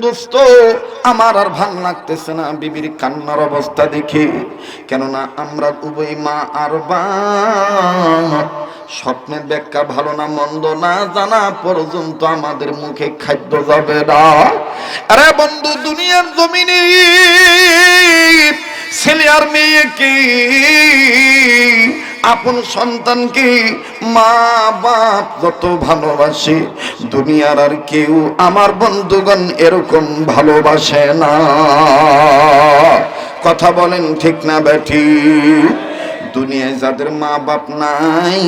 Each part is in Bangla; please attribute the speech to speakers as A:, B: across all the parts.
A: দোস্ত, আমার আর ভাল লাগতেছে না বিবির কান্নার অবস্থা দেখে। কেননা আমরা উভয় মা আর বাপ, স্বপ্নের ব্যাখ্যা ভালো না মন্দ না জানা পর্যন্ত আমাদের মুখে খাদ্য যাবে না। আরে বন্ধু, দুনিয়ার জমিনে ছেলে আর মেয়েকে, আপন সন্তানকে মা বাপ যত ভালোবাসে, দুনিয়ার আর কেউ আমার বন্ধুগণ এরকম ভালোবাসে না। কথা বলেন ঠিক না বেঠিক? দুনিয়ায় যাদের মা বাপ নাই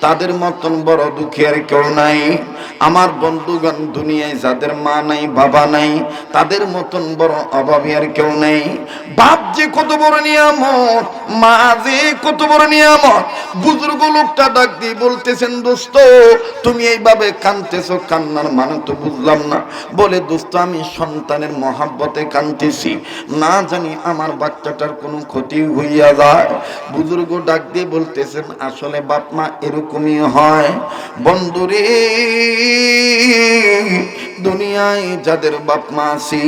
A: তাদের মতন বড় দুঃখী আর কেউ নাই। আমার বন্ধুগণ, দুনিয়ায় যাদের মা নাই বাবা নাই তাদের মতন বড় অভাবী আর কেউ নাই। বাপ যে কত বড় নিয়ামত, মা যে কত বড় নিয়ামত। বুজুর্গ লোকটা ডাক দিয়ে বলতেছেন, দোস্ত তুমি এইভাবে কাঁদতেছো, কান্নার মানে তো বুঝলাম না। বলে, দোস্ত আমি সন্তানের মহাব্বতে কাঁদতেছি, না জানি আমার বাচ্চাটার কোনো ক্ষতি হইয়া যায়। বুজুর্গ ডাক দিয়ে বলতেছেন, আসলে বাপ মা এরকমই হয় বন্ধুরে। দুনিয়ায় যাদের বাপ মা আছে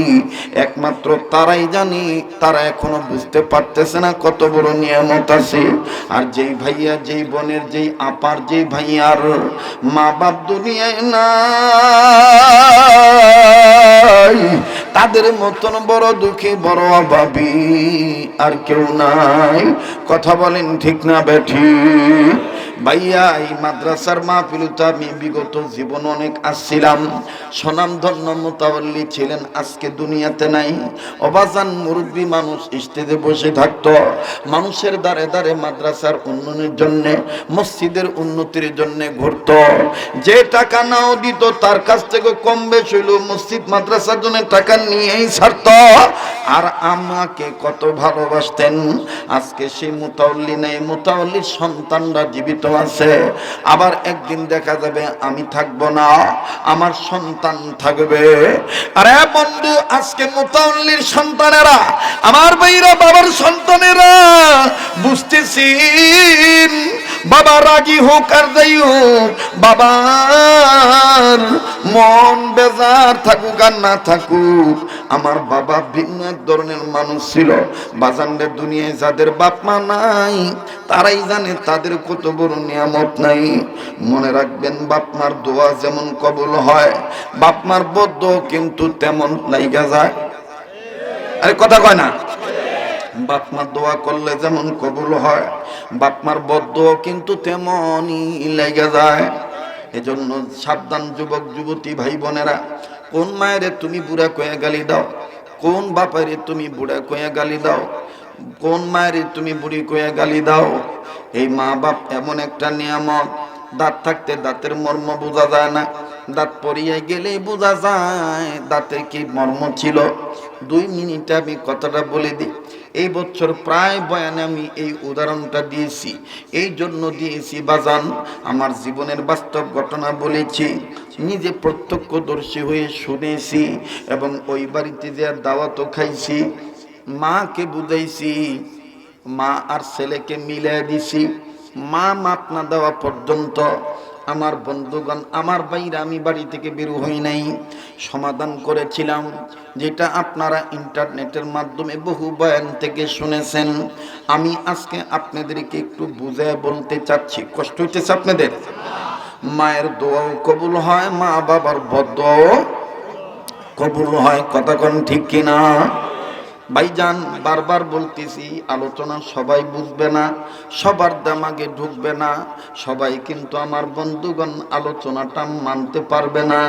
A: একমাত্র তারাই জানি, তারা এখনো বুঝতে পারতেছে না কত বড় নিয়ামত আছে। আর যেই ভাইয়া, যেই বোনের, যেই আপার, যেই ভাইয়ার মা বাপ দুনিয়ায় নাই, তাদের মতন বড় দুঃখী বড় অভাবী আর কেউ নাই। কথা বলেন ঠিক না বেঠিক? ভাইয়া, এই মাদ্রাসার মাহফিলতে আমি বিগত জীবন অনেক আসছিলাম। স্বনামধন্য মুতাওয়াল্লি ছিলেন, আজকে দুনিয়াতে নাই। অবাজান মুরব্বী মানুষ স্টেজে বসে থাকতো, মানুষের দ্বারে দ্বারে মাদ্রাসার উন্নয়নের জন্য, মসজিদের উন্নতির জন্য ঘুরত। যে টাকা নাও দিত তার কাছ থেকে কম বেশি হইল মসজিদ মাদ্রাসার জন্য টাকা নিয়েই ছাড়ত। আর আমাকে কত ভালোবাসতেন। আজকে সেই মুতাওয়াল্লি নেই, মুতাওয়াল্লির সন্তানরা জীবিত আছে। আবার একদিন দেখা যাবে আমি থাকবো না, আমার সন্তান থাকবে। আরে বন্ধু, আজকে মুতাওয়াল্লির সন্তানেরা, আমার ভাইরা, বাবার সন্তানেরা বুঝতেছি, বাবা রাগী হোক আর যাই হোক, বাবার মন বেজার থাকুক আর না থাকুক, আমার বাবা ভিন্ন এক ধরনের মানুষ ছিল। বাজানদের দুনিয়ায় যাদের বাপ মা নাই তারাই জানে তাদের কত বড় নিয়ামত নাই। মনে রাখবেন, বাপ মার দোয়া যেমন কবুল হয়, বাপ মার বদদোয়া কিন্তু তেমন লাইগা যায়। আরে কথা কয় না? বাপ মার দোয়া করলে যেমন কবুল হয়, বাপ মার বদদোয়া কিন্তু তেমনই লেগে যায়। এজন্য সাবধান যুবক যুবতী ভাই বোনেরা, কোন মায়েরে তুমি বুড়া কয়ে গালি দাও, কোন বাপারে তুমি বুড়া কয়ে গালি দাও, কোন মায়েরে তুমি বুড়ি কয়ে গালি দাও। এই মা বাপ এমন একটা নিয়ামত, দাঁত থাকতে দাঁতের মর্ম বোঝা যায় না, দাঁত পরিয়ে গেলেই বোঝা যায় দাঁতের কি মর্ম ছিল। 2 মিনিটে আমি কথাটা বলে দিই। এই বছর প্রায় বয়ানে আমি এই উদাহরণটা দিয়েছি, এই জন্য দিয়েছি বাজান, আমার জীবনের বাস্তব ঘটনা বলেছি, নিজে প্রত্যক্ষদর্শী হয়ে শুনেছি এবং ওই বাড়িতে যে দাওয়াতও খাইছি, মাকে বুঝাইছি, মা আর ছেলেকে মিলাই দিছি। মা মাপ না দেওয়া পর্যন্ত আমার বন্ধুগণ, আমার ভাইরা, আমি বাড়ি থেকে বের হই নাই। সমাধান করেছিলাম, যেটা আপনারা ইন্টারনেটের মাধ্যমে বহু বয়ান থেকে শুনেছেন। আমি আজকে আপনাদেরকে একটু বুঝায় বলতে চাচ্ছি। কষ্ট হইতেছে আপনাদের? মায়ের দোয়াও কবুল হয়, মা বাবার বদদোয়াও কবুল হয়। কথা কোন ঠিক কিনা? ভাইজান, বারবার বলতেছি, আলোচনা সবাই বুঝবে না, সবার দামাগে ঢুকবে না, সবাই কিন্তু আমার বন্ধুগণ আলোচনাটা মানতে পারবে না।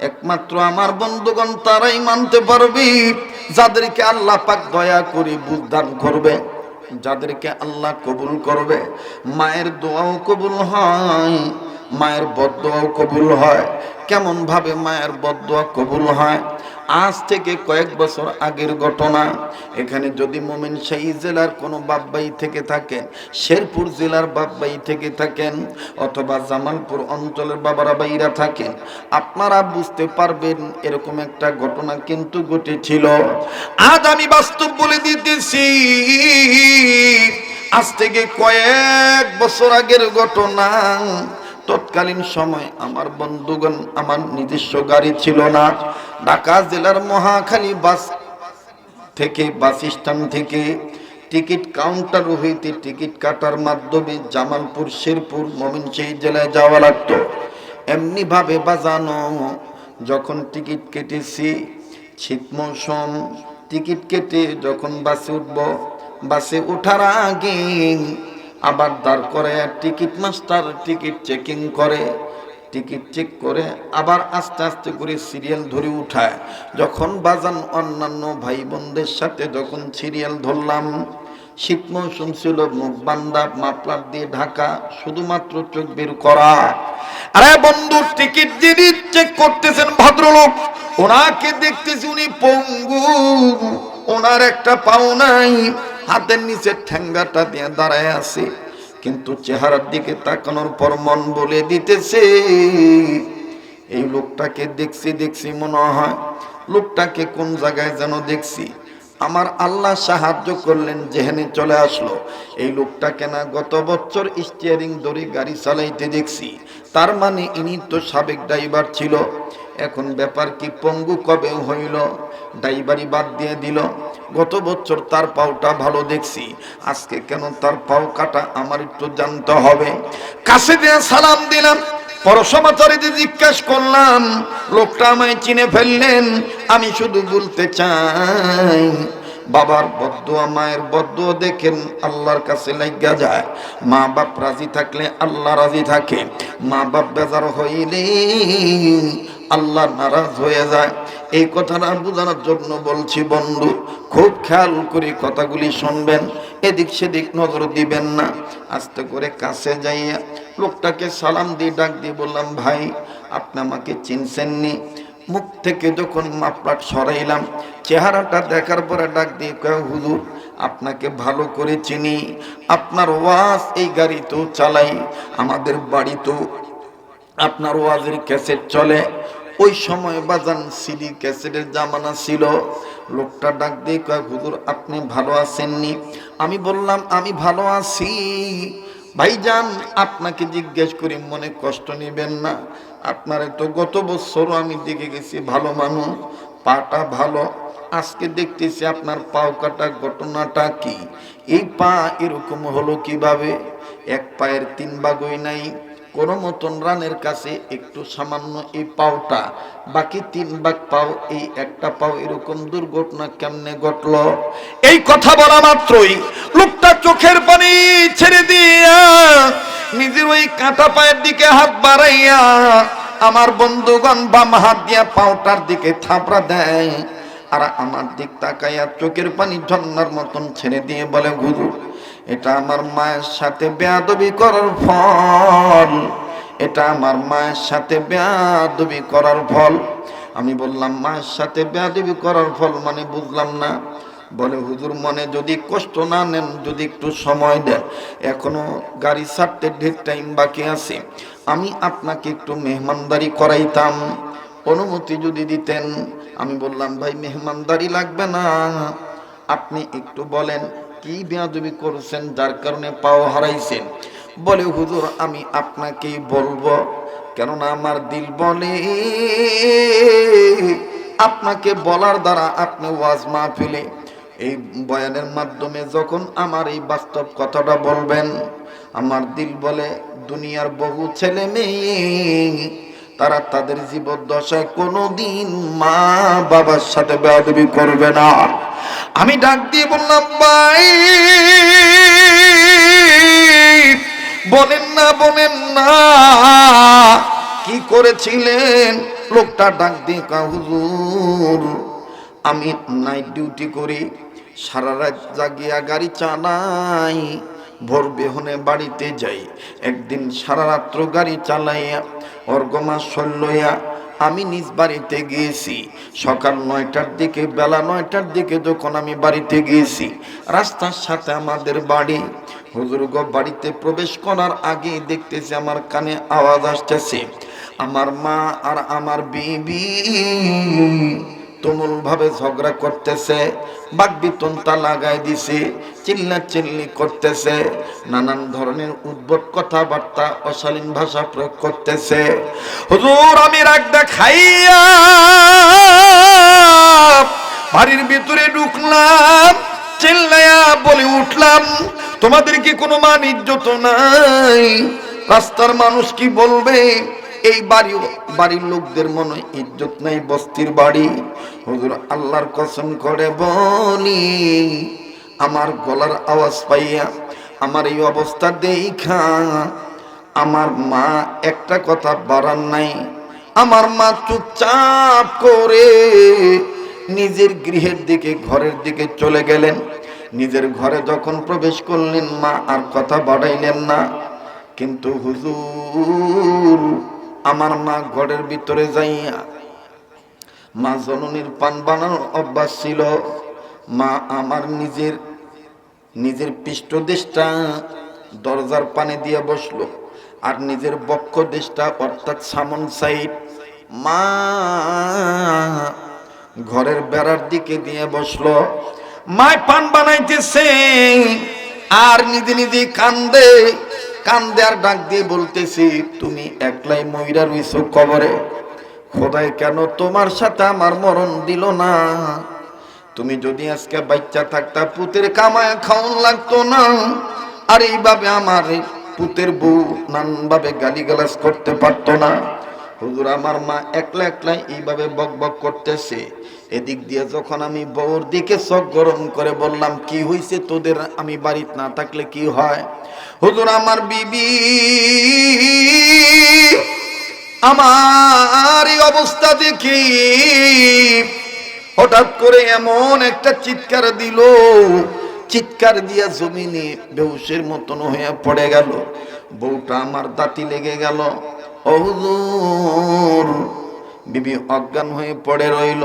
A: একমাত্র আমার বন্ধুগণ তারাই মানতে পারবে যাদেরকে আল্লাহ পাক দয়া করে বুঝদান করবে, যাদেরকে আল্লাহ কবুল করবে। মায়ের দোয়াও কবুল হয়, মায়ের বদদোয়াও কবুল হয়। কেমন ভাবে মায়ের বদদোয়া কবুল হয়? আজ থেকে কয়েক বছর আগের ঘটনা। এখানে যদি ময়মনসিংহ জেলার কোনো বাপভাই থেকে থাকেন, শেরপুর জেলার বাপভাই থেকে থাকেন, অথবা জামালপুর অঞ্চলের বাবারা ভাইরা থাকেন, আপনারা বুঝতে পারবেন এরকম একটা ঘটনা কিন্তু ঘটেছিল। আজ আমি বাস্তব বলে দিতেছি, আজ থেকে কয়েক বছর আগের ঘটনা। তৎকালীন সময় আমার বন্ধুগণ, আমার নিজস্ব গাড়ি ছিল না, ঢাকা জেলার মহাখালী বাস থেকে, বাস স্ট্যান্ড থেকে টিকিট কাউন্টার হইতে টিকিট কাটার মাধ্যমে জামালপুর, শেরপুর, ময়মনসিংহ জেলায় যাওয়া লাগতো। এমনি ভাবে বাজানো, যখন টিকিট কেটেছি, শীত মৌসুম, টিকিট কেটে যখন বাসে উঠবো, বাসে ওঠার আগে আবার দাঁড় করে টিকিট মাস্টার টিকিট চেকিং করে, টিকিট চেক করে আবার আস্তে আস্তে করে সিরিয়াল ধরে উঠায়। যখন বাজান অন্যান্য ভাই বোনদের সাথে যখন সিরিয়াল ধরলাম, শীত মৌসুম ছিল, মুখ বান্দা, মাফলার দিয়ে ঢাকা, শুধুমাত্র চোখ বের করা। আরে বন্ধু, টিকিট যিনি চেক করতেছেন ভদ্রলোক, ওনাকে দেখতেছি উনি পঙ্গু, ওনার একটা পাও নাই, হাতের নিচে ঠ্যাঙ্গাটা দিয়ে দাঁড়ায় আছে। কিন্তু চেহারার দিকে তাকানোর পর মন বলে দিতেছে, এই লোকটাকে দেখছি মনে হয় লোকটাকে কোন জায়গায় যেন দেখছি। আমার আল্লাহ সাহায্য করলেন, যেহেনে চলে আসলো, এই লোকটাকে না গত বছর স্টিয়ারিং ধরে গাড়ি চালাইতে দেখছি। তার মানে ইনি তো সাবেক ড্রাইভার ছিল। এখন ব্যাপার কি, পঙ্গু কবে হইল, ড্রাইভারি বাদ দিয়ে দিল। গত বছর তার পাওটা ভালো দেখছি, আজকে কেন তার পাও কাটা, আমার একটু জানতে হবে। কাছে দিয়ে সালাম দিলাম, পরসমাচারীদের জিজ্ঞাসা করলাম, লোকটা আমায় চিনে ফেললেন। আমি শুধু বলতে চাই, বাবার বদদুয়া, মায়ের বদদুয়া দেখেন আল্লাহর কাছে লাগা যায়। মা বাপ রাজি থাকলে আল্লাহ রাজি থাকে, মা বাপ বেজার হইলে আল্লাহ নারাজ হয়ে যায়। এই কথাটা বোঝানোর জন্য বলছি বন্ধু, খুব খেয়াল করে কথাগুলি শুনবেন, এদিক সেদিক নজর দিবেন না। আস্তে করে কাছে যাইয়া লোকটাকে সালাম দিয়ে ডাক দিয়ে বললাম, ভাই আপনি আমাকে চিনছেননি? মুখ থেকে যখন মাফলার সরাইলাম, চেহারাটা দেখার পরে ডাক দিয়ে কয়, হুজুর আপনাকে ভালো করে চিনি, আপনার ওয়াজ এই গাড়িতেও চালাই, আমাদের বাড়িতেও আপনার ওয়াজের ক্যাসেট চলে। ওই সময় বাজান সিডি ক্যাসেটের জামানা ছিল। লোকটা ডাক দিয়ে কয়, হুজুর আপনি ভালো আছেননি? আমি বললাম, আমি ভালো আছি। ভাইজান আপনাকে জিজ্ঞেস করি, মনে কষ্ট নেবেন না, আপনার তো গত বছরও আমি দেখে গেছি ভালো মানুষ, পাটা ভালো, আজকে দেখতেছি আপনার পাও কাটা, ঘটনাটা কি? এই পা এরকম হলো কিভাবে? এক পায়ের 3 ভাগই নাই, কোনো মতন রানের কাছে একটু সামান্য এই পাওটা, বাকি 3 ভাগ পাও, এই একটা পাও এরকম দুর্ঘটনা কেমনে ঘটলো? এই কথা বলা মাত্রই লোকটা চোখের পানি ছেড়ে দিয়া নিজের ওই কাঁটা পায়ের দিকে হাত বাড়াইয়া, আমার বন্ধুগণ বাম হাত দিয়া পাওটার দিকে থাপড়া দেয়, আর আমার দিক তাকাইয়া চোখের পানি ঝর্ণার মতন ছেড়ে দিয়ে বলে, হুজুর এটা আমার মায়ের সাথে বেয়াদবি করার ফল, এটা আমার মায়ের সাথে বেয়াদবি করার ফল। আমি বললাম, মায়ের সাথে বেয়াদবি করার ফল মানে বুঝলাম না। বলে, হুজুর মনে যদি কষ্ট না নেন, যদি একটু সময় দেন, এখনো গাড়ি ছাড়তে ঢের টাইম বাকি আছে, আমি আপনাকে একটু মেহমানদারি করাইতাম, অনুমতি যদি দিতেন। আমি বললাম, ভাই মেহমানদারি লাগবে না, আপনি একটু বলেন কি বেয়াদবি করছেন যার কারণে পাও হারাইছেন? বলে, হুজুর আমি আপনাকেই বলবো, কেননা আমার দিল বলে আপনাকে বলার দ্বারা আপনি ওয়াজ মাহফিলে এই বয়ানের মাধ্যমে যখন আমার এই বাস্তব কথাটা বলবেন, আমার দিল বলে দুনিয়ার বহু ছেলে মেয়ে তারা তাদের জীবদ্দশায় কোনোদিন মা বাবার সাথে বেয়াদবি করবে না। আমি ডাক দিয়ে বললাম, ভাই বলেন না কি করেছিলেন? লোকটা ডাক দিয়ে কয়, হুজুর আমি নাইট ডিউটি করি, সারা রাত জাগিয়া গাড়ি চালাই, ভোর বেহনে বাড়িতে যাই। একদিন সারা রাত্র গাড়ি চালাইয়া অর্গমা লইয়া আমি নিজ বাড়িতে গিয়েছি। সকাল 9টার দিকে, বেলা 9টার দিকে যখন আমি বাড়িতে গিয়েছি, রাস্তার সাথে আমাদের বাড়ি। হুজুরগ বাড়িতে প্রবেশ করার আগে দেখতেছি আমার কানে আওয়াজ আসতেছে, আমার মা আর আমার বিবি তুমুল ভাবে ঝগড়া করতেছে, বাকবিতণ্ডা লাগাই দিছে, চিল্লাচিল্লি করতেছে, নানান ধরনের উদ্ভট কথাবার্তা অশালীন ভাষা প্রয়োগ করতেছে। হুজুর আমি রাগ দেখাইয়া বাড়ির ভিতরে ঢুকলাম, চিল্লায়া বলে উঠলাম, তোমাদের কি কোনো মান ইজ্জত নাই? রাস্তার মানুষ কি বলবে? এই বাড়ির লোকদের মনে ইজ্জত নাই, বস্তির বাড়ি। হুজুর আল্লাহর কসম করে বলি, আমার গলার আওয়াজ পাইয়া, আমার এই অবস্থা দেখা আমার মা একটা কথা বাড়ান নাই। আমার মা চুপচাপ করে নিজের গৃহের দিকে, ঘরের দিকে চলে গেলেন। নিজের ঘরে যখন প্রবেশ করলেন, মা আর কথা বাড়াইলেন না। কিন্তু হুজুর আমার মা ঘরের ভিতরে যাইয়া, মা জননীর পান বানানোর অভ্যাস ছিল। মা আমার নিজের পৃষ্ঠদেশটা দরজার পানে দিয়ে বসলো, আর নিজের বক্ষ দেশটা অর্থাৎ সামন সাইড মা ঘরের বেড়ার দিকে দিয়ে বসলো। মায় পান বানাইতেছে আর নিজে নিজে কান্দে কান্দে আর ডাক দিয়ে বলতেছি, তুমি একলাই মইরা রইছো কবরে, খোদাই কেন তোমার সাথে আমার মরণ দিল না? তুমি যদি আজকে বাচ্চা থাকতা, পুতের কামায় খাওয়ান লাগতো না, আর এইভাবে আমার পুতের বউ নানানভাবে গালিগালাজ করতে পারতো না। হুজুর আমার মা একলা একলাই এইভাবে বক বক করতেছে। এদিক দিয়ে যখন আমি বউর দিকে চোখ গরম করে বললাম, কি হয়েছে তোদের, আমি বাড়িতে না থাকলে কি হয়? হুজুর আমার বিবি আমার এই অবস্থা দেখি হঠাৎ করে এমন একটা চিৎকার দিল, চিৎকার দিয়া জমিনে বেহুশের মতন হয়ে পড়ে গেল। বউটা আমার দাঁতি লেগে গেল। ও হুজুর, বিবি অজ্ঞান হয়ে পড়ে রইল।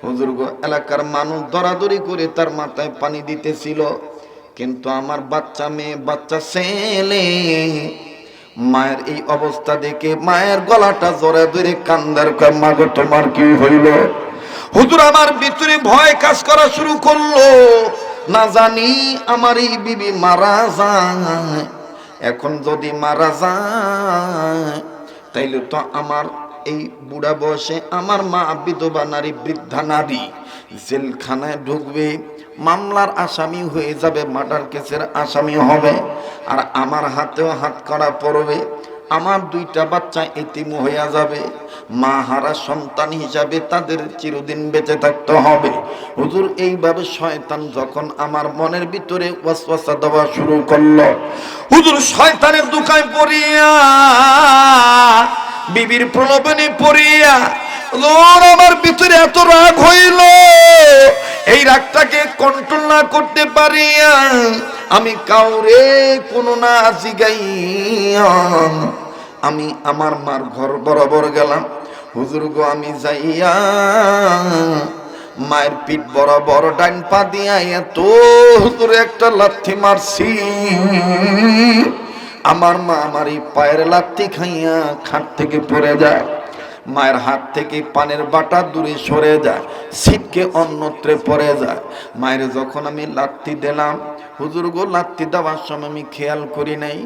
A: হুজুর গো, এলাকার মানুষ দরাদরি করে তার মাথায় পানি দিতেছিল, কিন্তু আমার বাচ্চা মেয়ে, বাচ্চা ছেলে মায়ের এই অবস্থা দেখে মায়ের গলাটা জোরে ধরে কান্দার কয়, মা গো তোমার কি হইল? হুজুর আমার ভিতরে ভয় কাজ করা শুরু করলো, না জানি আমার এই বিবি মারা যায়। এখন যদি মারা যায় তাইলে তো আমার এই বুড়া বয়সে আমার মা বিধবা নারী, বৃদ্ধা নারী জেলখানায় ঢুকবে, মামলার আসামি হয়ে যাবে, মার্ডার কেসের আসামি হবে, আর আমার হাতেও হাত করা পড়বে। আমার দুইটা বাচ্চা এতিম হইয়া যাবে, মা হারা সন্তান হিসাবে তাদের চিরদিন বেঁচে থাকতে হবে। হুজুর এইভাবে শয়তান যখন আমার মনের ভিতরে ওয়াসওয়াসা দেওয়া শুরু করলো, হুজুর শয়তানের দুকায় পড়িয়া, বিবির প্রলোভনে পড়িয়া আমার ভিতরে এত রাগ হইল, এই রাগটাকে কন্ট্রোল না করতে পারিয়া আমি কাউরে কোনো না জিগাইয়া আমি আমার মার ঘর বরাবর গেলাম। হুজুর গো, আমি যাইয়া মায়ের পিঠ বরাবর ডান পা দিয়া এত হুজুর একটা লাথি মারছি, আমার মা আমার এই পায়ের লাথি খাইয়া খাট থেকে পড়ে যায়। মায়ের হাত থেকে পানের বাটা দূরে সরে যায়, ছিটকে অন্যত্রে পড়ে যায়। মায়ের যখন আমি লাথি দিলাম, হুজুর গো, লাথি দেওয়ার সময় আমি খেয়াল করি নাই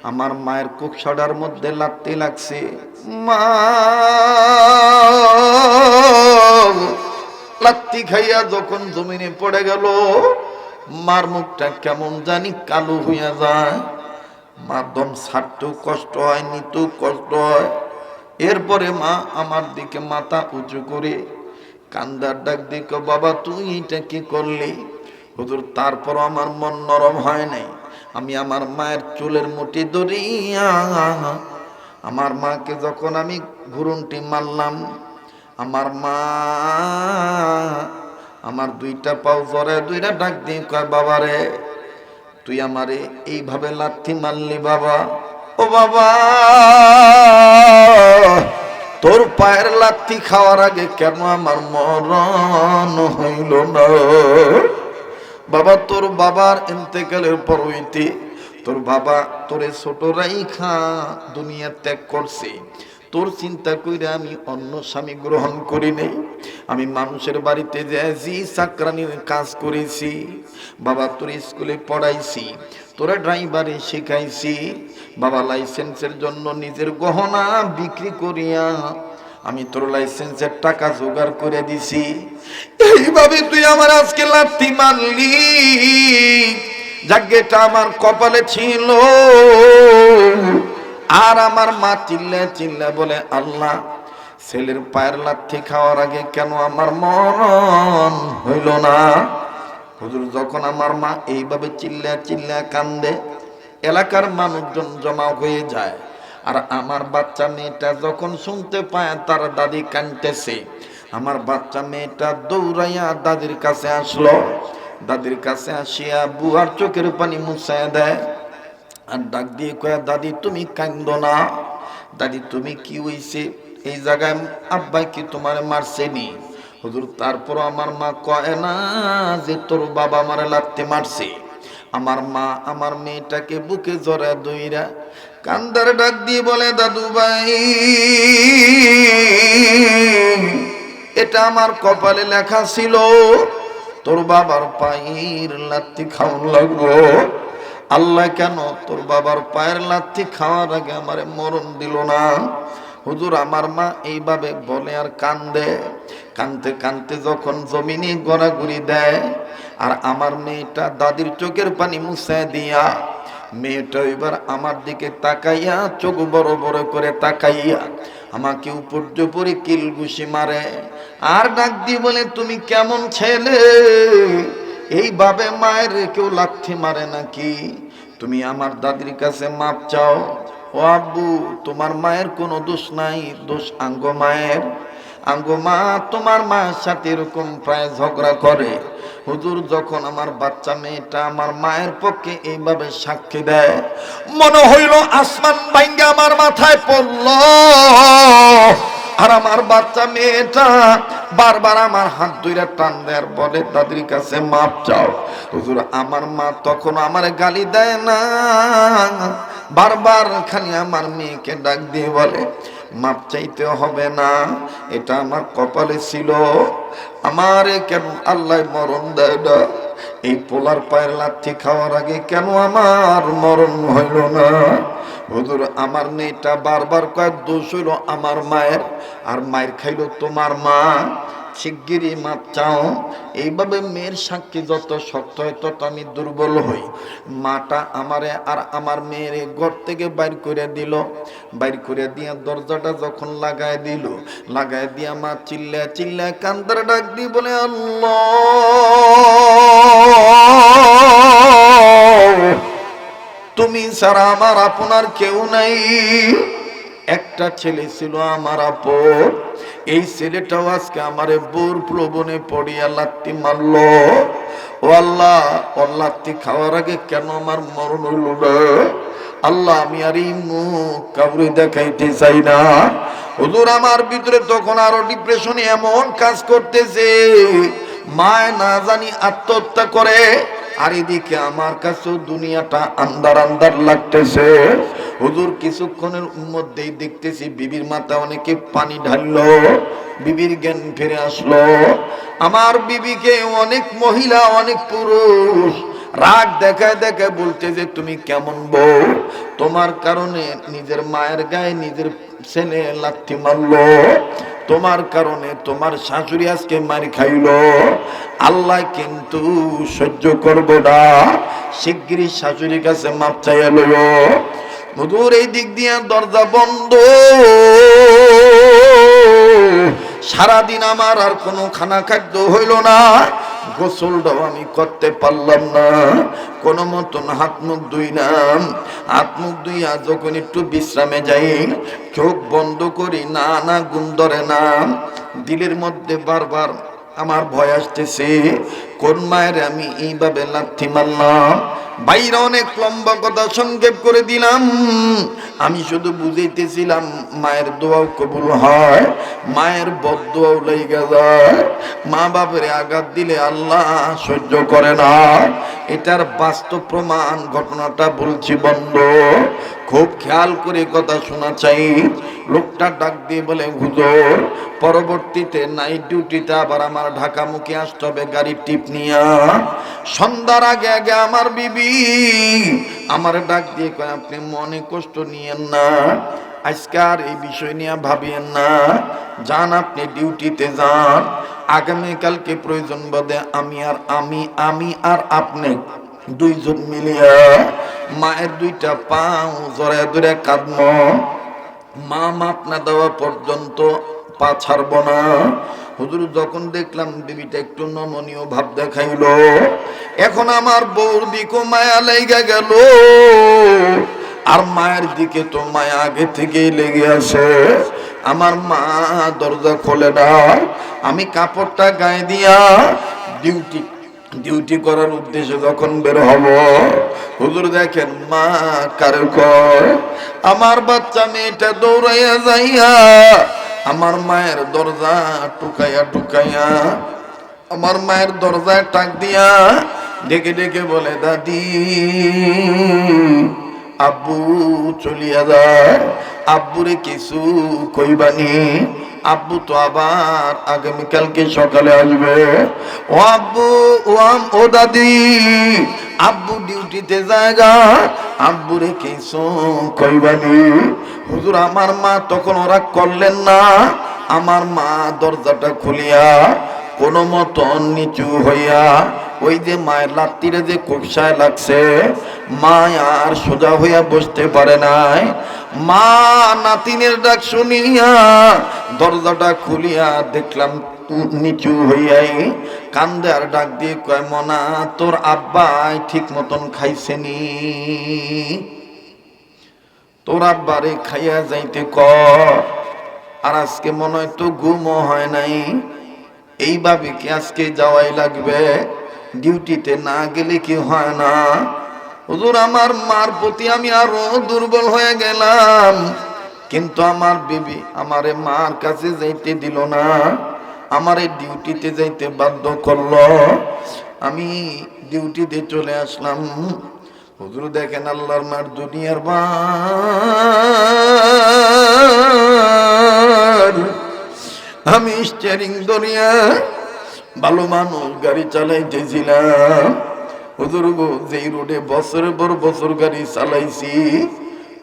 A: আমার মায়ের কুকসাডার মধ্যে লাথি লাগছে। মা লাথি খাইয়া যখন জমিনে পড়ে গেল, মার মুখটা কেমন জানি কালো হইয়া যায়। মা দম ছাড়তেও কষ্ট হয়, নিতেও কষ্ট হয়। এরপরে মা আমার দিকে মাথা উঁচু করে কান্দার ডাক দিকে, বাবা তুই এটা কি করলি? হুজুর তারপর আমার মন নরম হয় নাই। আমি আমার মায়ের চুলের মুঠি ধরিয়া আমার মাকে যখন আমি ঘুরুনটি মারলাম, আমার মা আমার দুইটা পাও জড়ায় দুইটা ডাক দিয়ে কয়, বাবা রে তুই আমারে এইভাবে লাথি মারলি বাবা। ও বাবা, তোর পায়ের লাথি খাওয়ার আগে কেন আমার মরণ হইল না? বাবা, তোর বাবার ইন্তেকালের পর হইতে তোর বাবা তোরে ছোট রাইখা দুনিয়া ত্যাগ করছে, তোর চিন্তা কইরা আমি অন্য স্বামী গ্রহণ করি নাই। আমি মানুষের বাড়িতে যাইছি, চাকরানির কাজ করেছি, বাবা তোর স্কুলে পড়াইছি, তোরা ড্রাইভারে শিখাইছি, বাবা লাইসেন্সের জন্য নিজের গহনা বিক্রি করিয়া আমি তোর লাইসেন্সের টাকা জোগাড় করে দিছি। এইভাবে তুই আমার আজকে লাথি মারলি, যাজ্ঞেটা আমার কপালে ছিল। আর আমার মা চিল্লা বলে, আল্লাহ, ছেলের পায়ের লাথি খাওয়ার আগে কেন আমার মরণ হইল না? হুজুর, যখন আমার মা এইভাবে চিল্লা কান্দে, এলাকার মানুষজন জমা হয়ে যায়। আর আমার বাচ্চা মেয়েটা যখন শুনতে পায় তার দাদি কাঁদতেছে, আমার বাচ্চা মেয়েটা দৌড়াইয়া দাদির কাছে আসলো। দাদির কাছে আসিয়া বুয়ার চোখের পানি মুছায় দেয় আর ডাক দিয়ে কয়, দাদি তুমি কান্দো না। দাদি তুমি কি হইছে? এই জায়গায় আব্বাই কি তোমার মারছেনি? হুজুর, তারপর আমার মা কয় না যে তোর বাবা আমারে লাথি মারছে। আমার মা আমার মেয়েটাকে বুকে জড়ায় দইরা কান্দার ডাক দিয়ে বলে, দাদু ভাই, এটা আমার কপালে লেখা ছিল, তোর বাবার পায়ের লাথি খাওয়ান লাগবো। আল্লাহ কেন তোর বাবার পায়ের লাথি খাওয়ার আগে আমারে মরণ দিল না? হুজুর, আমার মা এইভাবে বলে আর কান্দে। কানতে যখন জমিনে গড়াগড়ি দেয়, আর আমার মেয়েটা দাদির চোখের পানি মুছায় দিয়া, মেয়েটা এবার আমার দিকে তাকাইয়া, চোখ বড় বড় করে তাকাইয়া আমাকে উপর্যুপরি কিল ঘুষি মারে আর ডাক দিয়ে বলে, তুমি কেমন ছেলে? এইভাবে মায়ের কেউ লাথি মারে নাকি? তুমি আমার দাদির কাছে মাপ চাও। ও আব্বু, তোমার মায়ের কোনো দোষ নাই, দোষ আঙ্গ মায়ের। আঙ্গ মা তোমার মায়ের সাথে এরকম প্রায় ঝগড়া করে। হুজুর, যখন আমার বাচ্চা মেয়েটা আমার মায়ের পক্ষে এইভাবে সাক্ষী দেয়, মনে হইল আসমান ভাঙ্গা আমার মাথায় পড়ল। আর আমার বাচ্চা মেয়েটা বারবার আমার হাত ধইরা টান দেয়ার বলে, দাদির কাছে মাপ চাও। হুজুর, আমার মা তখন আমার গালি দেয় না, বারবার খালি আমার মেয়েকে ডাক দিয়ে বলে, মাপ চাইতে হবে না, এটা আমার কপালে ছিল, আমারে কেন আল্লাহ মরণ দেয় না? এই পোলার পায়ের লাথি খাওয়ার আগে কেন আমার মরণ হইল না? হুজুর, আমার মেয়েটা বারবার কয়েক দোষ হইল আমার মায়ের, আর মায়ের খাইল তোমার মা, শিগগিরই মাপ চাও। এইভাবে মেয়ের সাক্ষী যত শক্ত হয় তত আমি দুর্বল হই। মাটা আমারে আর আমার মেয়ের ঘর থেকে বাইর করে দিল। বাইর করে দিয়া দরজাটা যখন লাগায় দিল, লাগায় দিয়া মা চিল্লা কান্দার ডাক দিয়ে বলে, আল্লাহ, তুমি ছাড়া আমার আপনার কেউ নাই। একটা ছেলে ছিল আমার আপন, এই ছেলেটাও আজকে আমারে বোর প্রবণে পড়িয়া লাত্তি মারলো। ও আল্লাহ, ওর লাত্তি খাওয়ার আগে কেন আমার মরণ হইল না? আল্লাহ, আমি আর এই মুখ কাউরে দেখাইতে চাই না। হুজুর, আমার ভিতরে তখন আরো ডিপ্রেশনে এমন কাজ করতেছে, মায় না জানি আত্মহত্যা করে, আর এদিকে আমার কাছেও দুনিয়াটা আন্দার লাগতেছে। হুজুর, কিছুক্ষণের মধ্যেই দেখতেছি বিবির মাথা অনেকে পানি ঢাললো, বিবির জ্ঞান ফিরে আসলো। আমার বিবিকে অনেক মহিলা, অনেক পুরুষ রাগ দেখায় বলতে যে, তুমি কেমন বউ? তোমার কারণে নিজের মায়ের গায়ে নিজের ছেলে লাথি মারলো, তোমার কারণে তোমার শাশুড়ি আজকে মার খাইলো। আল্লাহ কিন্তু সহ্য করবো না, শিগগিরই শাশুড়ির কাছে মাপ চাইয়া লইও। হুজুর, এই দিক দিয়ে দরজা বন্ধ। সারাদিন আমার আর কোনো খানা খাদ্য হইল না, গোসলটাও আমি করতে পারলাম না। কোনো মতন হাত মুখ ধুইলাম, হাত মুখ ধুইয়া যখন একটু বিশ্রামে যাই, চোখ বন্ধ করি, না ঘুম ধরে না। দিলের মধ্যে বারবার আমার ভয় আসতেছে, কোন মায়ের আমি এইভাবে লাথি মারলাম। বাইরে অনেক লম্বা কথা সংক্ষেপ করে দিলাম। আমি শুধু বুঝাইতেছিলাম মায়ের দোয়াও কবুল হয়, মায়ের বদদোয়াও লেগে যায়। মা বাপের আঘাত দিলে আল্লাহ সহ্য করে না। এটার বাস্তব প্রমাণ ঘটনাটা বলছি বন্ধ, খুব খেয়াল করে কথা শোনা চাই। লোকটা ডাক দিয়ে বলে, হুজুর পরবর্তীতে নাইট ডিউটিতে আবার আমার ঢাকামুখী আসতে হবে গাড়ির টিপ নিয়া। সন্ধ্যার আগে আগে আমার বিবি আমার ডাক দিয়ে কয়, আপনি মনে কষ্ট নিয়েন না, আজকে আর এই বিষয় নিয়ে ভাবিয়েন না, যান আপনি ডিউটিতে যান। আগামীকালকে প্রয়োজন বোধে আমি আর আপনি দুইজন মিলিয়া মায়ের দুইটা পাও জড়ায় ধরে কাঁদবো, মা মাপ না দেওয়া পর্যন্ত পা ছাড়ব না। হুজুর যখন দেখলাম বিবিটা একটু নমনীয় ভাব দেখাইলো, এখন আমার বউর দিকে মায়া লেগে গেল, আর মায়ের দিকে তো মায়া আগে থেকেই লেগে আছে। আমার মা দরজা খোলে না, আমি কাপড়টা গায়ে দিয়া ডিউটি করার উদ্দেশ্যে যখন বের হব, হুজুর দেখেন মা কারে কয়, আমার বাচ্চা মেয়েটা দৌড়াইয়া যাইয়া আমার মায়ের দরজা টুকাইয়া আমার মায়ের দরজায় টাক দিয়া ডেকে ডেকে বলে, দাদি আব্বু চলিয়া যায়, আব্বুরে কিছু কইবানি, আব্বু তো আবার আগামীকালকে সকালে আসবে। ও আব্বু, ও দাদি, আব্বু ডিউটিতে জায়গা, আব্বুরে কিছু কইবানি। হুজুর আমার মা তখন ওরা করলেন না, আমার মা দরজাটা খুলিয়া কোন মতন নিচু হইয়া, ওই যে মায়ের লাত্তিরে যে কুপসায় লাগছে, মা আর সোজা হইয়া বসতে পারে নাই। মা নাতিনের ডাক শুনিয়া দরজাটা খুলিয়া দেখলাম নিচু হইয়াই কান্দে, আর ডাক দিয়ে কয়, মনা তোর আব্বাই ঠিক মতন খাইছেনি, তোর আব্বারে খাইয়া যাইতে কর। আর আজকে মনে হয় তো ঘুমও হয় নাই, এইভাবে কি আজকে যাওয়াই লাগবে, ডিউটিতে না গেলে কি হয় না? হুজুর আমার মার প্রতি আমি আরো দুর্বল হয়ে গেলাম, কিন্তু আমার বিবি আমারে মার কাছে যাইতে দিল না, আমারে ডিউটিতে যাইতে বাধ্য করলো, আমি ডিউটিতে চলে আসলাম। হুজুর দেখেন আল্লাহর মার দুনিয়ার বার, আমি স্টিয়ারিং ধরিয়া ভালো মানুষ গাড়ি চালাইতেছিলাম। হুজুর গো, যেই রোডে বছরের পর বছর গাড়ি চালাইছি,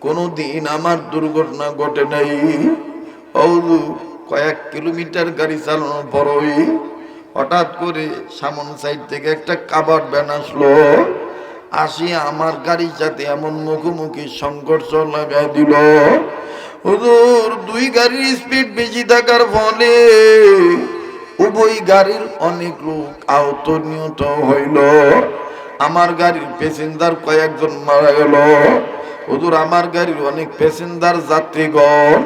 A: কোনোদিন আমার দুর্ঘটনা ঘটে নাই। কয়েক কিলোমিটার গাড়ি চালানোর পরই হঠাৎ করে সামন সাইড থেকে একটা কাভার্ড ভ্যান আসলো, আসিয়া আমার গাড়ির সাথে এমন মুখোমুখি সংঘর্ষ লাগাই দিল। হুজুর দুই গাড়ির স্পিড বেশি থাকার ফলে উভয় গাড়ির অনেক লোক আহত নিহত হইল। আমার গাড়ির প্যাসেঞ্জার কয়েকজন মারা গেল। হুজুর আমার গাড়ির অনেক প্যাসেঞ্জার যাত্রীগণ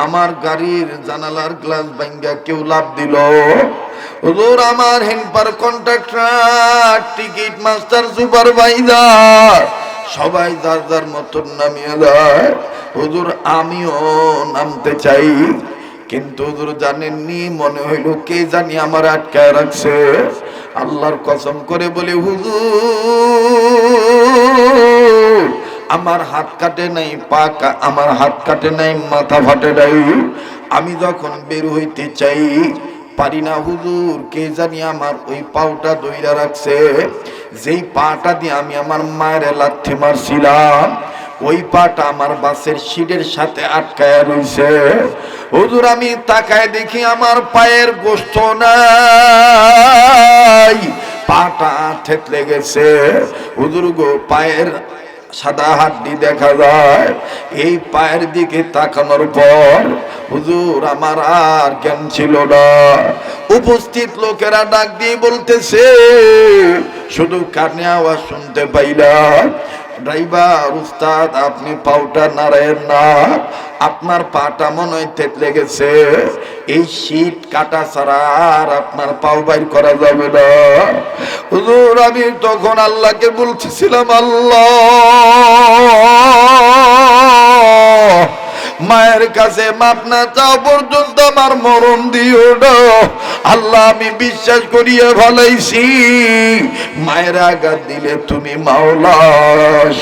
A: আমার গাড়ির জানালার গ্লাস ভাঙ্গা কেউ লাফ দিল। হুজুর আমার helper, contractor, ticket master, supervisor সবাই যার যার মতন নামিয়ে যায়। হুজুর আমিও নামতে চাই, কিন্তু হুজুর জানেননি, মনে হইল কে জানি আমার আটকায় রাখছে। আল্লাহর কসম করে বলে, হুজুর আমার হাত কাটে নাই, আমার হাত কাটে নাই, মাথা ফাটে নাই, আমি যখন বের হইতে চাই পারি না হুজুর, কে জানি আমার ওই পাউটা দইরা রাখছে, যেই পাটা দিয়ে আমি আমার মায়ের লাথি মারছিলাম, ওই পাটা আমার বাসের সিটের সাথে আটকায় রইছে। হুজুর আমি তাকায় দেখি আমার পায়ের গোস্ত নাই, পাটা থেতলে গেছে। হুজুর গো, পায়ের সাদা হাড্ডি দেখা যায়। এই পায়ের দিকে তাকানোর পর হুজুর আমার আর জ্ঞান ছিল না। উপস্থিত লোকেরা ডাক দিয়ে বলতেছে, শুধু কানে আওয়াজ শুনতে পাইলাম, ড্রাইভার উস্তাদ আপনি পাউটা নাড়েন না, আপনার পাটা মনে হয় থেতলে গেছে, এই শীত কাটা ছাড়া আর আপনার পাও বাইর করা যাবে না। হুজুর আমি তখন আল্লাহকে বলতেছিলাম, আল্লাহ মায়ের কাছে মাপ না চাও পর্যন্ত আমার মরণ দিও না। আল্লাহ আমি বিশ্বাস করিয়া ভালাইছি মায়ের আঘাত দিলে তুমি মাওলা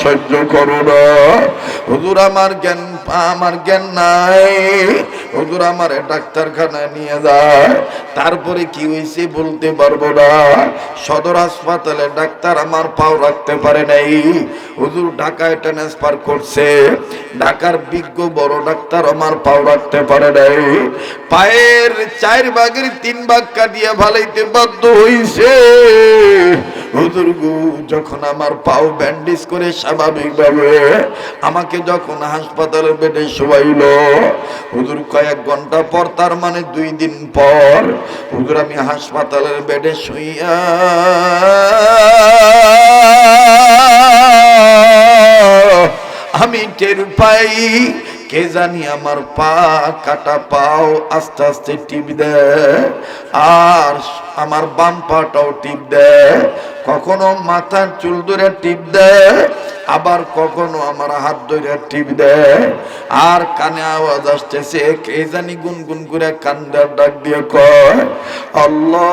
A: সহ্য করো না। হুজুর আমার জ্ঞান নাই, হুজুর আমার ডাক্তারখানায় নিয়ে যায়, তারপরে কি হয়েছে বলতে পারবো না। সদর হাসপাতালে ডাক্তার আমার পাও রাখতে পারে নাই, হুজুর ঢাকায় ট্রান্সফার করছে, ঢাকার বিজ্ঞ বড় ডাক্তার আমার পাও রাখতে পারে নাই, পায়ের 4 ভাগের 3 ভাগ কাটিয়ে ভালাইতে বাধ্য হইছে। হুজুর গো যখন আমার পাও ব্যান্ডেজ করে স্বাভাবিকভাবে আমাকে যখন হাসপাতালের বেডে শোয়াইলো, হুজুর কয়েক ঘন্টা পর, তার মানে 2 দিন পর, হুজুর আমি হাসপাতালের বেডে শুইয়া আমি টের পাই কে জানি আমার পা কাটা পাও আস্তে আস্তে টিপ দেয়, আর আমার বাম পাটাও টিপ দেয়, কখনো মাথার চুল ধরে টিপ দেয়, আবার কখনো আমার হাত ধরে টিপ দেয়, আর কানে আওয়াজ আসতেছে কে জানি গুনগুন করে কান্দার ডাক দিয়ে কয় আল্লাহ।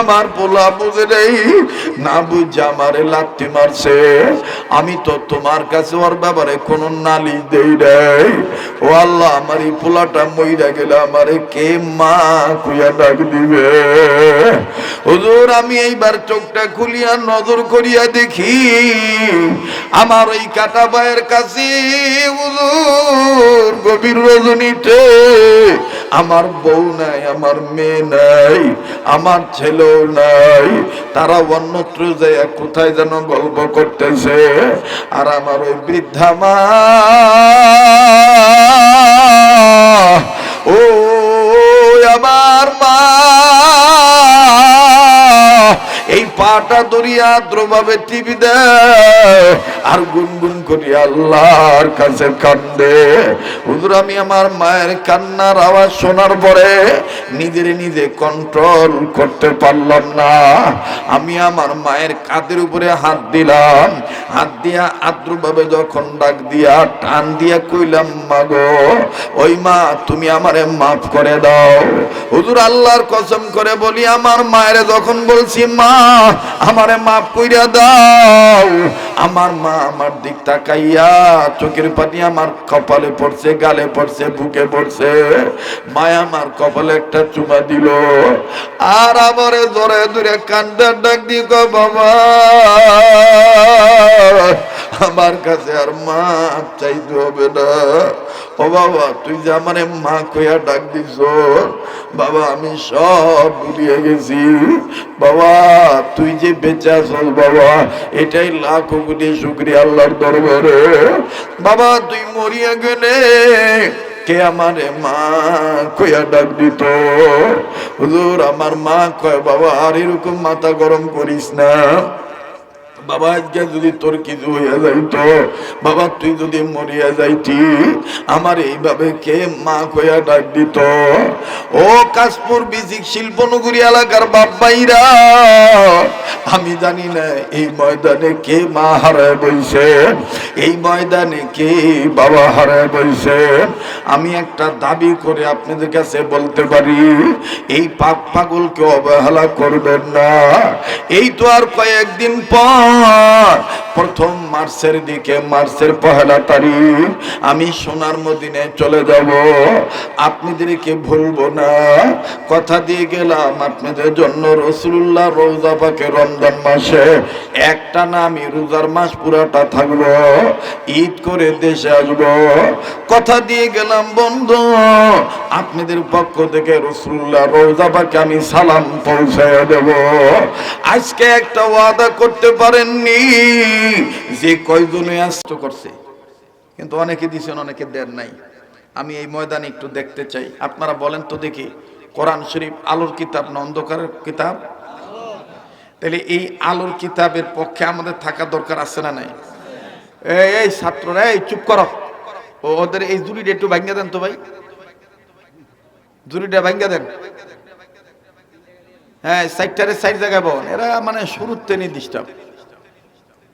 A: আমার পোলা বুঝে নেই, না বুঝে আমারে লাথি মারছে, আমি তো তোমার কাছে ওর ব্যাপারে কোনো নালিশ দেই নাই। ও আল্লাহ আমার এই পোলাটা মইরা গেলে আমারে কে মা কুইয়া ডাক দিবে। হুজুর আমি এইবার চোখটা খুলিয়া নজর করিয়া দেখি আমার ওই কাটা ভাইয়ের কাছে হুজুর গভীর রজনীতে আমার বউ নাই, আমার মেয়ে নাই, আমার ছেলেও নাই, তারা অন্যত্র যায় কোথায় যেন গল্প করতেছে, আর আমার ওই বৃদ্ধা মা ও আমার মা এই পাটা দরিয়া দ্রভাবে টিভি দেয় আর গুনগুন করি আল্লাহর কাছে কান্দে। হুজুর আমি আমার মায়ের কান্নার আওয়াজ শোনার পরে নিজে কন্ট্রোল করতে পারলাম না, আমি আমার মায়ের কাঁধের উপরে হাত দিলাম, হাত দিয়া আদ্রভাবে যখন ডাক দিয়া টান দিয়া কইলাম মাগো ওই মা তুমি আমারে মাফ করে দাও। হুজুর আল্লাহর কসম করে বলি আমার মায়ের যখন বলছি মা আমারে মাফ কইরা দাও, আমার মা আমার দিক তাকাইয়া চোখের পানি আমার কপালে পড়ছে, গালে পড়ছে, বুকে পড়ছে, মায়া আমার কপালে একটা চুমা দিল, আর আমারে জোরে দূরে কান্দার ডাক দিয়ে কয় বাবা আমার কাছে আর মাপ চাইতে হবে না। ও বাবা তুই যে আমারে মা কইয়া ডাক দিছ বাবা আমি সব ভুলিয়ে গেছি, বাবা তুই যে বেঁচে আছস বাবা এটাই লাখো কোটি শুকরিয়া আল্লাহর দরবারে। বাবা তুই মরিয়া গেলে কে আমারে মা কইয়া ডাক দিত। হুজুর আমার মা কয় বাবা আর এরকম মাথা গরম করিস না বাবা, আজকে যদি তোর কিছু হইয়া যাইতো, বাবা তুই যদি মরিয়া যাইতি আমার এইভাবে কে মা কইয়া ডাক দিত। ও কাশপুর বিজিক শিল্পনগরী এলাকার বাপ ভাইরা আমি জানি না এই ময়দানে কে মা হারায় বইছে, এই ময়দানে কে বাবা হারায় বইছে। আমি একটা দাবি করে আপনাদের কাছে বলতে পারি এই পাক পাগলকে অবহেলা করবেন না। এই তো আর কয়েকদিন পর প্রথম মার্চের দিকে, মার্চের 1 তারিখ আমি সোনার মদিনায় চলে যাব, আপনাদেরকে ভুলবো না, কথা দিয়ে গেলাম আপনাদের জন্য রাসূলুল্লাহ রওজা পাকে রমজান মাসে একটা না আমি রোজার মাস পুরাটা থাকবো, ঈদ করে দেশে আসবো, কথা দিয়ে গেলাম বন্ধু আপনাদের পক্ষ থেকে রাসূলুল্লাহ রওজা পাকে আমি সালাম পৌঁছায় দেব। আজকে একটা ওয়াদা করতে পারেননি যে কয়জনে আসত করছে, কিন্তু অনেকে দিছেন অনেকে দেন নাই। আমি এই ময়দানে একটু দেখতে চাই, আপনারা বলেন তো দেখি কোরআন শরীফ আলোর কিতাব না অন্ধকারের কিতাব? তাহলে এই আলোর কিতাবের পক্ষে আমাদের থাকা দরকার আছে না নাই? এই ছাত্ররা এই চুপ করো, ওদের এই জুড়িটা একটু ভাঙ্গা দেন তো ভাই, জুড়িটা ভাঙ্গা দেন। হ্যাঁ সাইডটারে সাইড জায়গায় বল, এরা মানে শুরুতে নির্দিষ্ট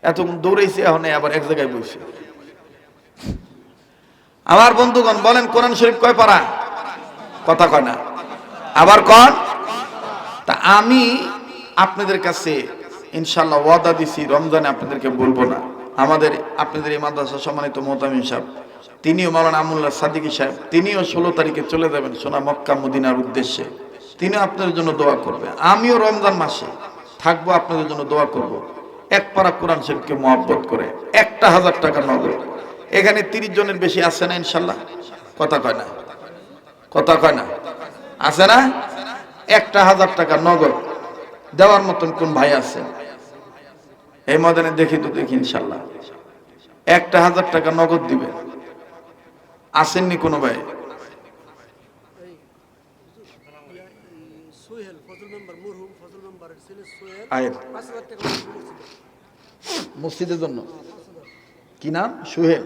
A: এতক্ষণ দৌড়াইছে, এখন আবার এক জায়গায় বসে। আমার বন্ধুগণ বলেন কোরআন শরীফ কয় পারা? কথা কয় না, আবার কন। তা আমি আপনাদের কাছে ইনশাআল্লাহ ওয়াদা দিছি, রমজানে আপনাদেরকে বলবো না। আমাদের আপনাদের এই মাদ্রাসা সম্মানিত মুহতামিম সাহেব, তিনিও মাওলানা আমুল্লাহ সাদিকী সাহেব, তিনিও 16 তারিখে চলে যাবেন সোনা মক্কা মদিনার উদ্দেশ্যে। তিনিও আপনাদের জন্য দোয়া করবে। আমিও রমজান মাসে থাকবো, আপনাদের জন্য দোয়া করব। এক পারা কোরআন শরীফকে মহব্বত করে 1000 টাকা নগদ। এখানে 30 জনের বেশি আছে না ইনশাআল্লাহ? কথা কয় না, কথা কয় না, আছে না? 1000 টাকা নগদ দেওয়ার মতন কোন ভাই আছে এই ময়দানে? দেখি তো, দেখি ইনশাআল্লাহ 1000 টাকা নগদ দিবে। আসেননি কোনো ভাই? মসজিদের জন্য কি নাম? সোহেল,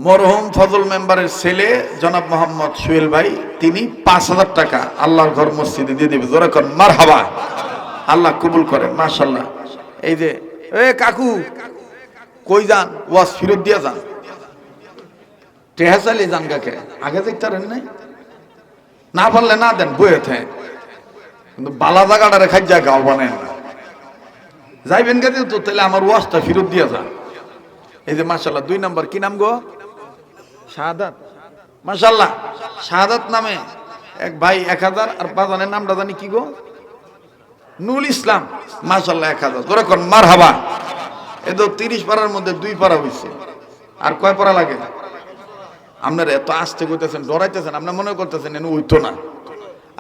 A: মরহুম ফজল মেম্বারের ছেলে জনাব মোহাম্মদ সোহেল ভাই, তিনি 5000 টাকা আল্লাহর ঘর মসজিদে দিয়ে দিবে। জোরে কর মারহাবা, আল্লাহ কবুল করেন। মাশাআল্লাহ। এই যে এ কাকু কই যান? ওয়াজ ফিরত দিয়া যান, টেহা চালিয়ে যান। কাকে আগে দেখতারেন নাই? না পারলে না দেন, বইয়ে থাকে, কিন্তু বালা জায়গাটা রেখার জায়গাও বানেন না। যাইবেন গেছে তো, তাহলে আমার ওয়াজটা ফিরত দিয়া যান। এই যে মাশাআল্লাহ 2 নাম্বার, কি নাম গো? শাহাদাত। মাশাআল্লাহ, শাহাদাত নামে এক ভাই 1000, আর বাজানের নামটা জানি কি গো? নুল ইসলাম। মাশাআল্লাহ 1000। তোরা কোন মারহাবা। এ তো 30 পারার মধ্যে 2 পারা হইছে। আর কয় পারা লাগে? আপনারা এত আস্তে কইতেছেন, ডরাইতেছেন, আপনি মনে করতেছেন এনে হইতো না।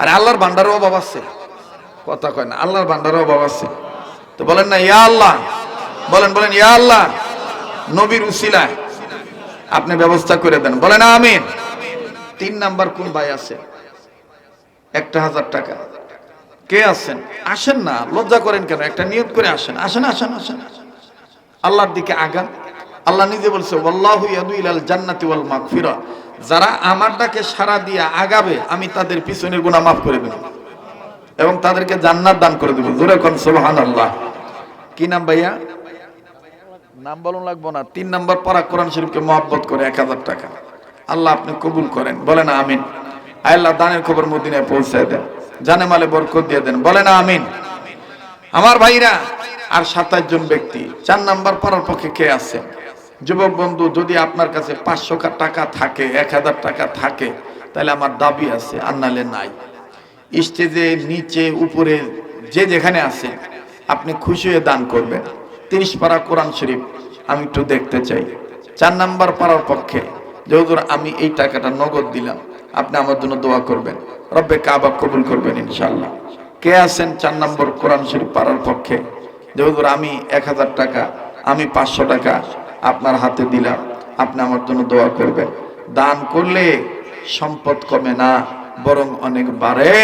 A: আর আল্লাহর ভান্ডারের অভাব আছে, কথা কয় না, আল্লাহর ভান্ডারের অভাব আছে। তো বলেন না ইয়া আল্লাহ, বলেন, বলেন ইয়া আল্লাহ, নবীর উসিলায় আপনি ব্যবস্থা করে দেন, বলেন আমিন। 3 নাম্বার কোন ভাই আছে? 1000 টাকা। কে আছেন? আসেন না, লজ্জা করেন কেন? একটা নিয়ত করে আসেন, আসেন, আসেন, আসেন, আল্লাহর দিকে আগান। আল্লাহ নিজে বলছে ওয়াল্লাহু ইয়াদু ইলাল জান্নাতি ওয়াল মাগফিরা, যারা আমার ডাকে সাড়া দিয়ে আগাবে আমি তাদের পিছনের গুনাহ মাফ করে দেব এবং তাদেরকে জান্নাত দান করে দেব। জোরে কোন সুবহানাল্লাহ। কি নাম ভাইয়া? নাম বলুন লাগবো না। 3 নাম্বার পারা কোরআন শরীফকে মহব্বত করে 1000 টাকা। আল্লাহ আপনি কবুল করেন, বলেন আমিন। আল্লাহ দানের খবর মদিনায় পৌঁছায় দেন, জানে মালে বরকত দিয়ে দেন, বলেন আমিন। আমার ভাইরা, আর 27 জন ব্যক্তি 4 নাম্বার পারার পক্ষে কে আছে? যুবক বন্ধু, যদি আপনার কাছে 500 টাকা থাকে, 1000 টাকা থাকে, তাহলে আমার দাবি আছে, আর নালে নাই। স্টেজে নিচে উপরে যে যেখানে আছে আপনি খুশি হয়ে দান করবেন। 30 পারা কোরআন শরীফ আমি একটু দেখতে চাই। 4 নাম্বার পারার পক্ষে যে হুজুর আমি এই টাকাটা নগদ দিলাম, আপনি আমার জন্য দোয়া করবেন, রব্বে কাবা কবুল করবেন ইনশাআল্লাহ। কে আছেন 4 নম্বর কোরআন শরীফ পারার পক্ষে যে হুজুর আমি 1000 টাকা, আমি 500 টাকা আপনার হাতে দিলাম, আপনি আমার জন্য দোয়া করবেন। দান করলে সম্পদ কমে না, বরং অনেক বাড়ে,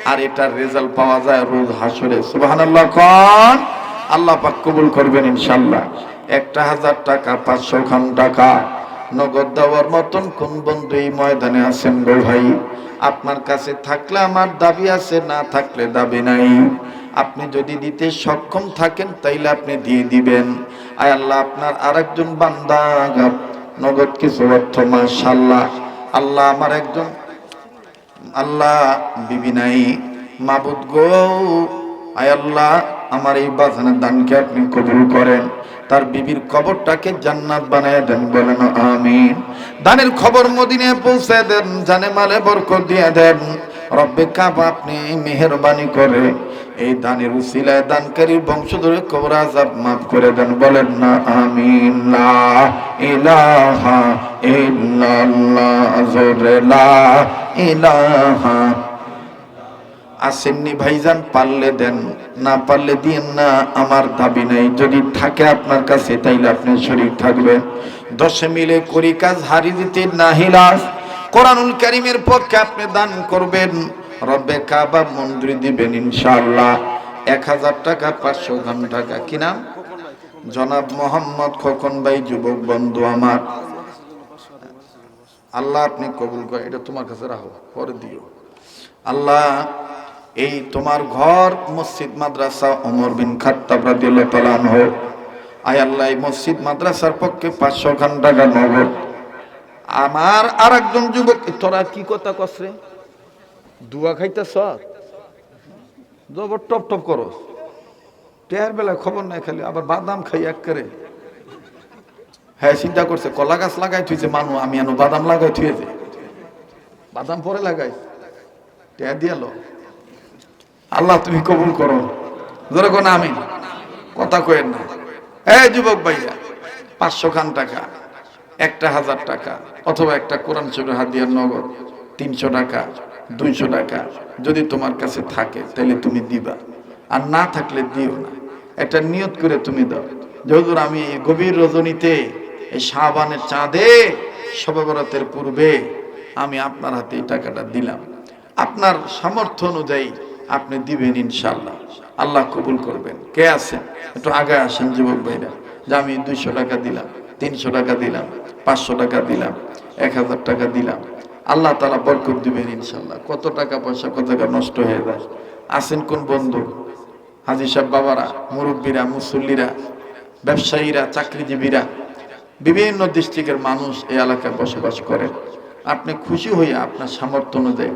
A: আর এটার রেজাল্ট পাওয়া যায় রোজ হাসরে। সুবহানাল্লাহ কোন? আল্লাহ পাক কবুল করবেন ইনশাআল্লাহ। 1000 টাকা, 500 খান টাকা নগদ দেওয়ার মতন কোন বন্ধু এই ময়দানে আছেন গো ভাই? আপনার কাছে থাকলে আমার দাবি আছে, না থাকলে দাবি নাই। আপনি যদি দিতে সক্ষম থাকেন তাইলে আপনি দিয়ে দিবেন। আয় আল্লাহ, আপনার আরেকজন বান্দা নগদ কিছু অর্থ, মাশাআল্লাহ। আল্লাহ আমার একজন আল্লাহ বিবি নাই, মাবুদ গো, আয় আল্লাহ আমার এই বাজানের দানকে আপনি কবুল করেন, তার বিবির কবরটাকে জান্নাত বানায় দেন, বলেন আমিন। দানের খবর মদিনায় পৌঁছে দেন, জানে মালে বরকত দিয়ে দেন। রব্বে কাবা আপনি মেহেরবানি করে এই দানের উসিলায় দানকারীর বংশধরের কবর আযাব মাফ করে দেন, বলেন না আমিন। লা ইলাহা ইল্লাল্লাহ, জোরে লা ইলাহা। আসেননি ভাইজান? পারলে দেন, না পারলে দিন না, আমার দাবি নাই। যদি থাকে আপনার কাছে তাইলে আপনি শরীক থাকবেন। 10 মিলে করি কাজ, হারি দিতে নাহিলাস। কোরআনুল কারীমের পক্ষে আপনি দান করবেন, রব্বে কাবা মন্দির দিবেন ইনশাআল্লাহ। 1000 টাকা, 500 খান টাকা। কি নাম? জনাব মোহাম্মদ খোকন ভাই, যুবক বন্ধু আমার। আল্লাহ আপনি কবুল করেন। এটা তোমার কাছে রাখো, পরে দিও। আল্লাহ এই তোমার ঘর মসজিদ মাদ্রাসা ওমর বিন খাত্তাব রাদিয়াল্লাহু তাআলা আনহু, আয় আল্লাহ এই মসজিদ মাদ্রাসার পক্ষে 500 খান টাকা নগদ। আমার আরেকজন যুবক, তোরা কি কথা কসরে দুয়া খাইতেছ, জবর টপ টপ করো, টেয়ার বেলায় খবর নাই, খালি আবার বাদাম খাই এক করে। হ্যাঁ চিন্তা করছে কলা গাছ লাগাই থুইছে মানু, আমি এনো বাদাম লাগাই থুয়েছে, বাদাম পরে লাগাই টেয়ার দিয়ালো। আল্লাহ তুমি কবুল করো, ধরে কোন আমি কথা কয়েন না। এই যুবক ভাইয়া 500 খান টাকা, 1000 টাকা, অথবা একটা কোরআন শরীফের হাদিয়ার নগদ 300 টাকা, 200 টাকা যদি তোমার কাছে থাকে তাহলে তুমি দিবা, আর না থাকলে দিও না। একটা নিয়ত করে তুমি দাও যে হুজুর আমি এই গভীর রজনীতে, এই শাবানের চাঁদে, শবে বরাতের পূর্বে আমি আপনার হাতে এই টাকাটা দিলাম। আপনার সামর্থ্য অনুযায়ী আপনি দিবেন ইনশাআল্লাহ, আল্লাহ কবুল করবেন। কে আছেন একটু আগে আসেন যুবক ভাইরা, যে আমি 200 টাকা দিলাম, 300 টাকা দিলাম, 500 টাকা দিলাম, 1000 টাকা দিলাম, আল্লাহ তাআলা বরকত দিবেন ইনশাআল্লাহ। কত টাকা পয়সা কত টাকা নষ্ট হয়ে যায়। আছেন কোন বন্ধু, হাজী সাহেব বাবারা, মুরব্বীরা, মুসল্লিরা, ব্যবসায়ীরা, চাকরিজীবীরা, বিভিন্ন ডিস্ট্রিক্টের মানুষ এই এলাকায় বসবাস করেন। আপনি খুশি হইয়া আপনার সামর্থ্য অনুযায়ী